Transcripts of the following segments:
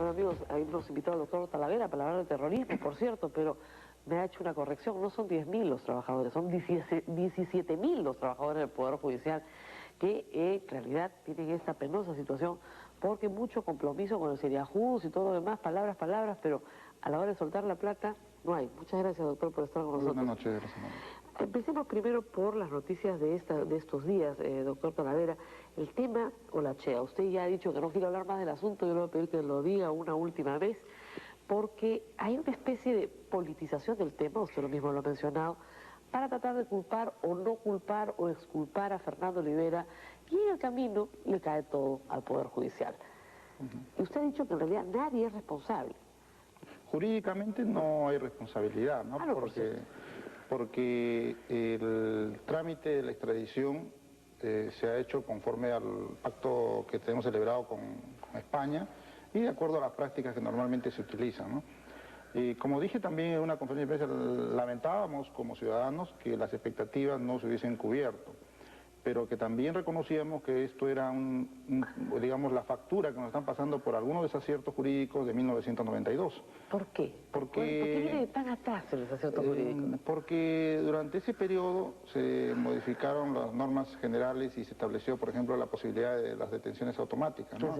Bueno, amigos, hemos invitado al doctor Talavera para hablar de terrorismo, por cierto, pero me ha hecho una corrección. No son 10.000 los trabajadores, son 17.000 los trabajadores del Poder Judicial que en realidad tienen esta penosa situación porque mucho compromiso con el Seriajus y todo lo demás, palabras, pero a la hora de soltar la plata no hay. Muchas gracias, doctor, por estar con nosotros. Buenas noches, gracias. Empecemos primero por las noticias de estos días, doctor Talavera. El tema Olachea, usted ya ha dicho que no quiere hablar más del asunto, yo le voy a pedir que lo diga una última vez, porque hay una especie de politización del tema, usted lo mismo lo ha mencionado, para tratar de culpar o no culpar o exculpar a Fernando Olivera, y en el camino le cae todo al Poder Judicial. Y usted ha dicho que en realidad nadie es responsable. Jurídicamente no hay responsabilidad, ¿no? Porque el trámite de la extradición se ha hecho conforme al pacto que tenemos celebrado con España y de acuerdo a las prácticas que normalmente se utilizan, ¿no? Y como dije también en una conferencia de prensa, lamentábamos como ciudadanos que las expectativas no se hubiesen cubierto, pero que también reconocíamos que esto era digamos, la factura que nos están pasando por algunos desaciertos jurídicos de 1992. ¿Por qué? Porque, ¿Por qué viene tan atrás el desacierto jurídico? Porque durante ese periodo se modificaron las normas generales y se estableció, por ejemplo, la posibilidad de las detenciones automáticas, ¿no?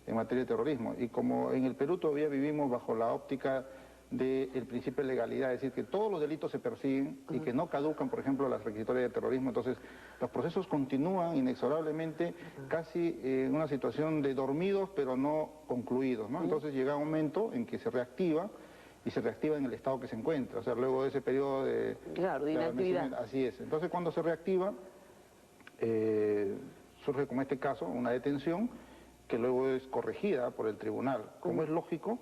En materia de terrorismo. Y como en el Perú todavía vivimos bajo la óptica del principio de legalidad, es decir, que todos los delitos se persiguen y que no caducan, por ejemplo, las requisitorias de terrorismo, entonces los procesos continúan inexorablemente, casi en una situación de dormidos pero no concluidos, ¿no? Entonces llega un momento en que se reactiva y se reactiva en el estado que se encuentra, o sea, luego de ese periodo de... Claro, de inactividad. Así es. Entonces cuando se reactiva, surge como este caso, una detención que luego es corregida por el tribunal. Como es lógico,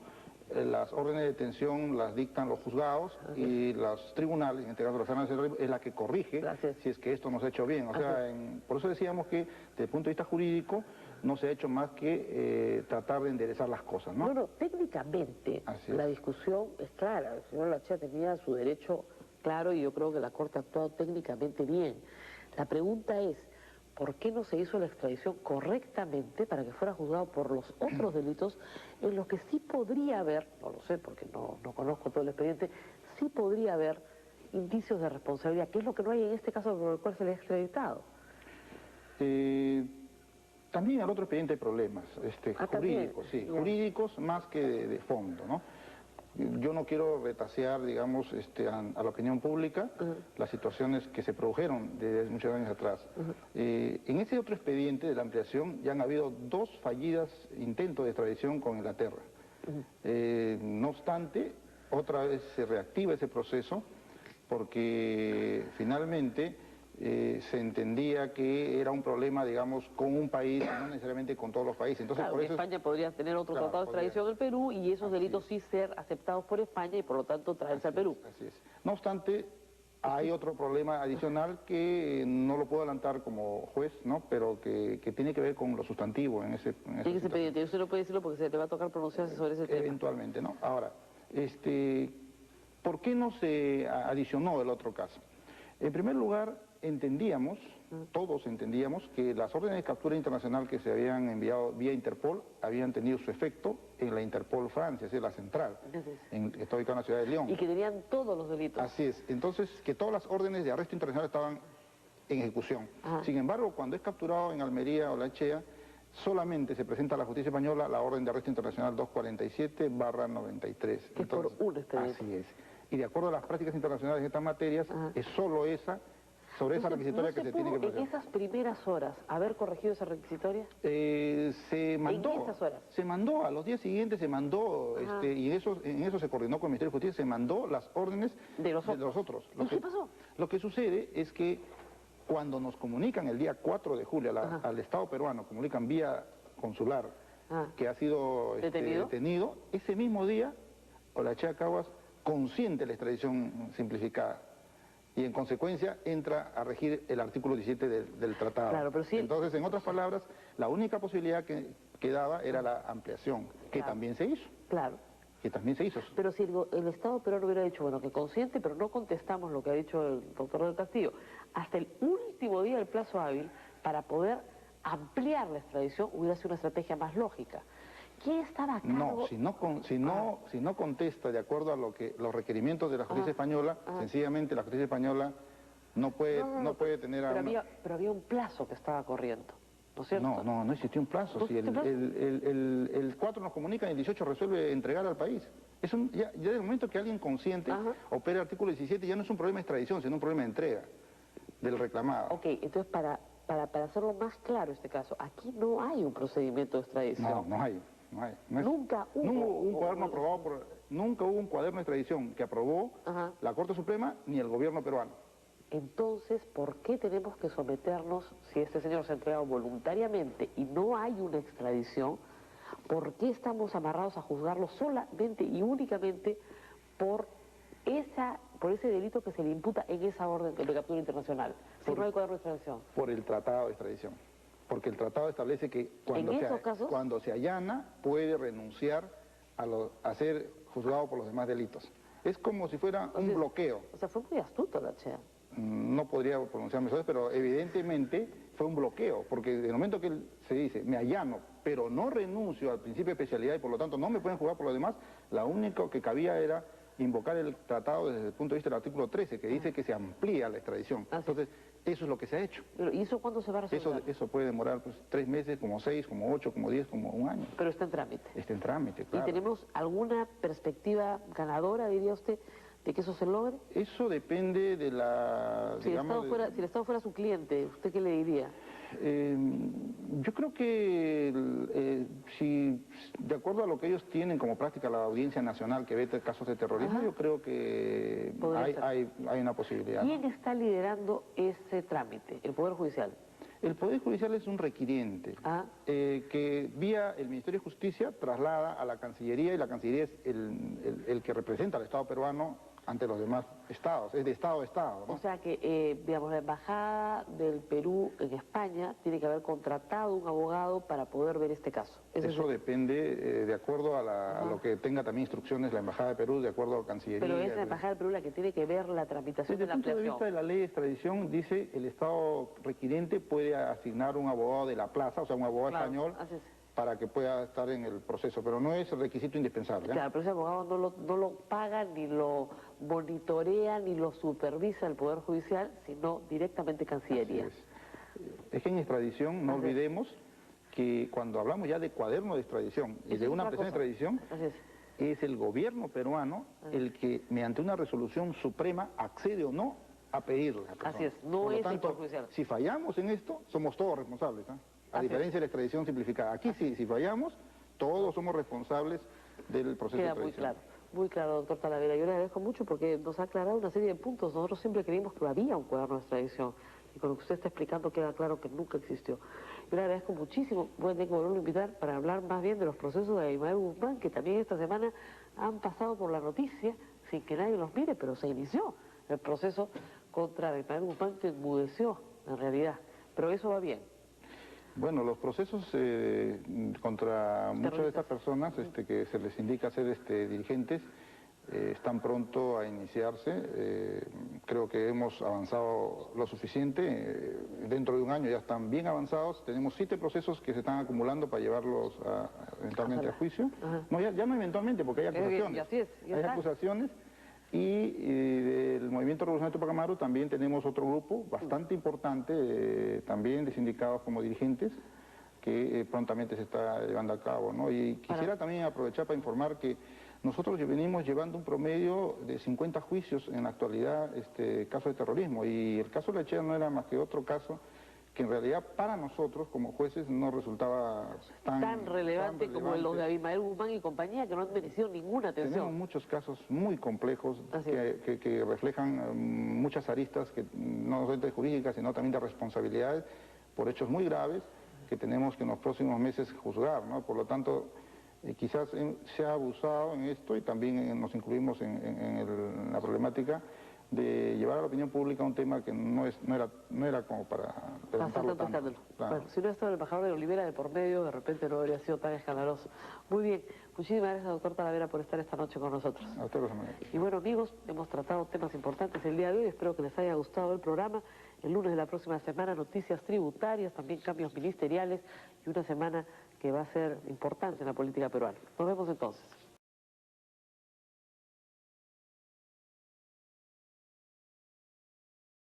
las órdenes de detención las dictan los juzgados y los tribunales, en este caso la Sala Nacional, es la que corrige si es que esto no se ha hecho bien. O sea, por eso decíamos que desde el punto de vista jurídico no se ha hecho más que tratar de enderezar las cosas, ¿no? Bueno, técnicamente la discusión es clara. El señor Olachea tenía su derecho claro y yo creo que la Corte ha actuado técnicamente bien. La pregunta es, ¿por qué no se hizo la extradición correctamente para que fuera juzgado por los otros delitos en los que sí podría haber, no lo sé porque no conozco todo el expediente, sí podría haber indicios de responsabilidad, que es lo que no hay en este caso por el cual se le ha extraditado? También al otro expediente hay problemas jurídicos, sí, jurídicos más que de fondo, ¿no? Yo no quiero retasear, digamos, a la opinión pública las situaciones que se produjeron desde muchos años atrás. En ese otro expediente de la ampliación ya han habido 2 fallidas intentos de extradición con Inglaterra. No obstante, otra vez se reactiva ese proceso porque finalmente se entendía que era un problema, digamos, con un país, no necesariamente con todos los países. Entonces, claro, por eso España podría tener otro tratado de extradición en el Perú y esos delitos sí ser aceptados por España y por lo tanto traerse al Perú. Así es. No obstante, hay otro problema adicional que no lo puedo adelantar como juez, ¿no? Pero que tiene que ver con lo sustantivo en ese expediente. Usted no puede decirlo porque se le va a tocar pronunciarse sobre ese tema. Eventualmente, ¿no? Ahora, ¿por qué no se adicionó el otro caso? En primer lugar, todos entendíamos que las órdenes de captura internacional que se habían enviado vía Interpol habían tenido su efecto en la Interpol Francia, es decir, la central, que está ubicada en la ciudad de León. Y que tenían todos los delitos. Así es. Entonces, que todas las órdenes de arresto internacional estaban en ejecución. Sin embargo, cuando es capturado en Almería o Olachea, solamente se presenta a la justicia española la orden de arresto internacional 247/93. Que es por un expediente. Así es. Y de acuerdo a las prácticas internacionales en estas materias, es solo sobre esa requisitoria que se tiene que proceder. ¿En esas primeras horas haber corregido esa requisitoria? Se mandó. ¿En esas horas? Se mandó, a los días siguientes se mandó, y en eso se coordinó con el Ministerio de Justicia, se mandó las órdenes de los otros. ¿Y qué pasó? Lo que sucede es que cuando nos comunican el día 4 de julio al Estado peruano, comunican vía consular que ha sido detenido, ese mismo día Olachea Caguas consiente la extradición simplificada. Y en consecuencia entra a regir el artículo 17 del tratado. Claro, pero sí. Entonces, en otras palabras, la única posibilidad que quedaba era la ampliación, que también se hizo. Claro. Que también se hizo. Pero si el Estado peruano hubiera dicho, bueno, que consiente, pero no contestamos lo que ha dicho el doctor del Castillo, hasta el último día del plazo hábil, para poder ampliar la extradición, hubiera sido una estrategia más lógica. ¿Quién estaba a cargo? No, si no contesta de acuerdo a los requerimientos de la justicia española, sencillamente la justicia española no puede tener... Pero había un plazo que estaba corriendo, ¿no es cierto? No existió un plazo. Si el 4 nos comunica y el 18 resuelve entregar al país. Ya desde el momento que alguien consciente opera el artículo 17 ya no es un problema de extradición, sino un problema de entrega del reclamado. Ok, entonces para hacerlo más claro este caso, aquí no hay un procedimiento de extradición. No hay. Nunca hubo un cuaderno aprobado nunca hubo un cuaderno de extradición que aprobó la Corte Suprema ni el gobierno peruano. Entonces, ¿por qué tenemos que someternos, si este señor se ha entregado voluntariamente y no hay una extradición, por qué estamos amarrados a juzgarlo solamente y únicamente por ese delito que se le imputa en esa orden de captura internacional, si no hay cuaderno de extradición? Por el tratado de extradición. Porque el tratado establece que cuando se allana puede renunciar a ser juzgado por los demás delitos. Es como si fuera un bloqueo. O sea, fue muy astuto la Chea. No podría pronunciarme sobre eso, pero evidentemente fue un bloqueo, porque en el momento que él se dice, me allano, pero no renuncio al principio de especialidad y por lo tanto no me pueden juzgar por lo demás, la única que cabía era invocar el tratado desde el punto de vista del artículo 13, que dice que se amplía la extradición. Entonces, eso es lo que se ha hecho. Pero ¿y eso cuándo se va a resolver? Eso puede demorar 3 meses, como 6, como 8, como 10, como un año. Pero está en trámite. Está en trámite, claro. ¿Y tenemos alguna perspectiva ganadora, diría usted, de que eso se logre? Eso depende de la... Si el Estado fuera su cliente, ¿usted qué le diría? Yo creo que si de acuerdo a lo que ellos tienen como práctica la Audiencia Nacional que ve casos de terrorismo, yo creo que hay una posibilidad. ¿Quién está liderando ese trámite? ¿El Poder Judicial? El Poder Judicial es un requiriente que vía el Ministerio de Justicia traslada a la Cancillería, y la Cancillería es el que representa al Estado peruano ante los demás estados, es de estado a estado, ¿no? O sea que, digamos, la Embajada del Perú en España tiene que haber contratado un abogado para poder ver este caso. Eso depende de acuerdo a lo que tenga también instrucciones la Embajada de Perú, de acuerdo a la Cancillería. Pero es la Embajada del Perú la que tiene que ver la tramitación de la ampliación. Desde el punto de vista de la ley de extradición, dice el Estado requiriente puede asignar un abogado de la plaza, o sea, un abogado español, para que pueda estar en el proceso, pero no es requisito indispensable. Claro, pero ese abogado no lo paga, ni lo monitorea, ni lo supervisa el Poder Judicial, sino directamente Cancillería. Es que en extradición no olvidemos que cuando hablamos ya de cuaderno de extradición y de una presión de extradición, es el gobierno peruano el que, mediante una resolución suprema, accede o no a pedirla. Así es, no es el Poder Judicial. Si fallamos en esto, somos todos responsables, a diferencia de la extradición simplificada. Aquí sí, si fallamos, todos somos responsables del proceso de extradición. Muy claro, doctor Talavera. Yo le agradezco mucho porque nos ha aclarado una serie de puntos. Nosotros siempre creímos que había un cuaderno de extradición y con lo que usted está explicando queda claro que nunca existió. Yo le agradezco muchísimo. Voy a tener que volverlo a invitar para hablar más bien de los procesos de Abimael Guzmán, que también esta semana han pasado por la noticia sin que nadie los mire, pero se inició el proceso contra Abimael Guzmán, que enmudeció en realidad. Pero eso va bien. Bueno, los procesos contra muchas de estas personas que se les indica ser dirigentes están pronto a iniciarse. Creo que hemos avanzado lo suficiente. Dentro de un año ya están bien avanzados. Tenemos 7 procesos que se están acumulando para llevarlos eventualmente a juicio. No, ya no eventualmente, porque hay acusaciones. Hay acusaciones. Y del Movimiento Revolucionario Tupac Amaru también tenemos otro grupo bastante importante, también de sindicados como dirigentes, que prontamente se está llevando a cabo, ¿no? Y quisiera también aprovechar para informar que nosotros venimos llevando un promedio de 50 juicios en la actualidad, casos de terrorismo, y el caso de La Chea no era más que otro caso que en realidad para nosotros como jueces no resultaba tan relevante como los de Abimael Guzmán y compañía, que no han merecido ninguna atención. Tenemos muchos casos muy complejos que reflejan muchas aristas, que no solamente jurídicas, sino también de responsabilidades por hechos muy graves que tenemos que en los próximos meses juzgar, ¿no? Por lo tanto, quizás se ha abusado en esto y también nos incluimos en la problemática de llevar a la opinión pública un tema que no era como para presentarlo tanto. Claro. Bueno, si no estaba el embajador de Olivera de por medio, de repente no habría sido tan escandaloso. Muy bien, muchísimas gracias, doctor Talavera, por estar esta noche con nosotros. A usted, Rosa María. Y bueno, amigos, hemos tratado temas importantes el día de hoy, espero que les haya gustado el programa. El lunes de la próxima semana, noticias tributarias, también cambios ministeriales y una semana que va a ser importante en la política peruana. Nos vemos entonces.